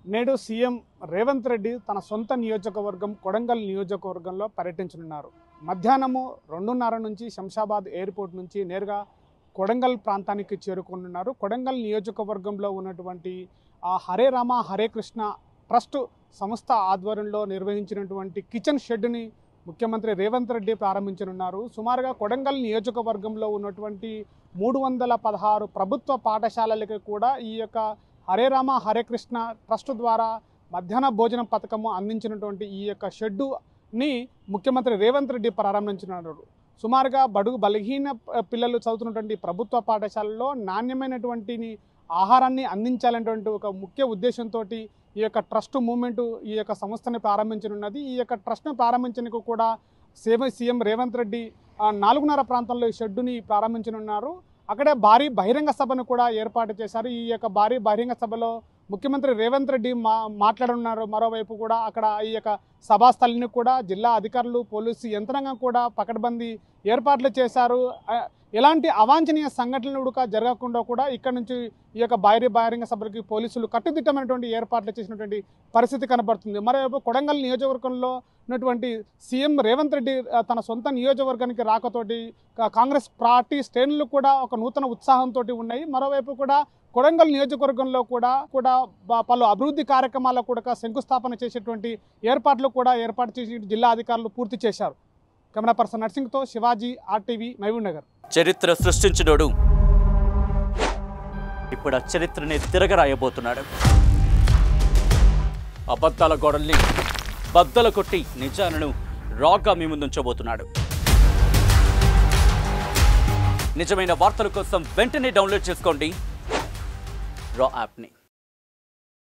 నేడు సీఎం రేవంత్ రెడ్డి తన సొంత నియోజకవర్గం కొడంగల్ నియోజకవర్గంలో పర్యటించనున్నారు. మధ్యాహ్నము 2:30 నుంచి శంషాబాద్ ఎయిర్పోర్ట్ నుంచి నేరుగా కొడంగల్ ప్రాంతానికి చేరుకుంటున్నారు. కొడంగల్ నియోజకవర్గంలో ఉన్నటువంటి హరే రామ హరే కృష్ణ ట్రస్ట్ సంస్థ ఆధ్వర్యంలో నిర్వహించినటువంటి కిచెన్ షెడ్ని ముఖ్యమంత్రి రేవంత్ రెడ్డి ప్రారంభించనున్నారు. సుమారుగా కొడంగల్ నియోజకవర్గంలో ఉన్నటువంటి 316 ప్రభుత్వ పాఠశాలలకి కూడా ఈ యొక్క హరే రామ హరే కృష్ణ ట్రస్ట్ ద్వారా మధ్యాహ్న భోజనం పథకము అందించినటువంటి ఈ యొక్క షెడ్డుని ముఖ్యమంత్రి రేవంత్ రెడ్డి ప్రారంభించున్నారు. సుమారుగా బడుగు బలహీన పిల్లలు చదువుతున్నటువంటి ప్రభుత్వ పాఠశాలలో నాణ్యమైనటువంటి ఆహారాన్ని అందించాలనేటువంటి ఒక ముఖ్య ఉద్దేశంతో ఈ యొక్క ట్రస్ట్ మూవ్మెంట్ ఈ యొక్క సంస్థని ప్రారంభించనున్నది. ఈ యొక్క ట్రస్ట్ను ప్రారంభించడానికి కూడా సీఎం రేవంత్ రెడ్డి 4:30 ప్రాంతంలో ఈ షెడ్డుని ప్రారంభించనున్నారు. అక్కడే భారీ బహిరంగ సభను కూడా ఏర్పాటు చేశారు. ఈ యొక్క భారీ బహిరంగ సభలో ముఖ్యమంత్రి రేవంత్ రెడ్డి మాట్లాడనున్నారు. మరోవైపు కూడా అక్కడ ఈ యొక్క సభాస్థలిని కూడా జిల్లా అధికారులు పోలీసు యంత్రాంగం కూడా పకడ్బందీ ఏర్పాట్లు చేశారు. ఎలాంటి అవాంఛనీయ సంఘటనలు జరగకుండా కూడా ఇక్కడ నుంచి ఈ యొక్క బహిరంగ సభలకి పోలీసులు కట్టుదిట్టమైనటువంటి ఏర్పాట్లు చేసినటువంటి పరిస్థితి కనబడుతుంది. మరోవైపు కొడంగల్ నియోజకవర్గంలో ఉన్నటువంటి సీఎం రేవంత్ రెడ్డి తన సొంత నియోజకవర్గానికి రాకతోటి కాంగ్రెస్ పార్టీ శ్రేణులు కూడా ఒక నూతన ఉత్సాహంతో ఉన్నాయి. మరోవైపు కూడా కొడంగల్ నియోజకవర్గంలో కూడా పలు అభివృద్ధి కార్యక్రమాలకు కూడా శంకుస్థాపన చేసేటువంటి ఏర్పాటు చేసి జిల్లా అధికారులు పూర్తి చేశారు. కెమెరా పర్సన్ నర్సింగ్తో శివాజీ, RTV, మహబూబ్ నగర్. చరిత్ర సృష్టించినోడు ఇప్పుడు ఆ చరిత్రని తిరగరాయబోతున్నాడు. అబద్ధాల గోడల్ని బద్దల కొట్టి నిజాలను రాగా మీ ముందుంచబోతున్నాడు. నిజమైన వార్తల కోసం వెంటనే డౌన్లోడ్ చేసుకోండి రా యాప్ని.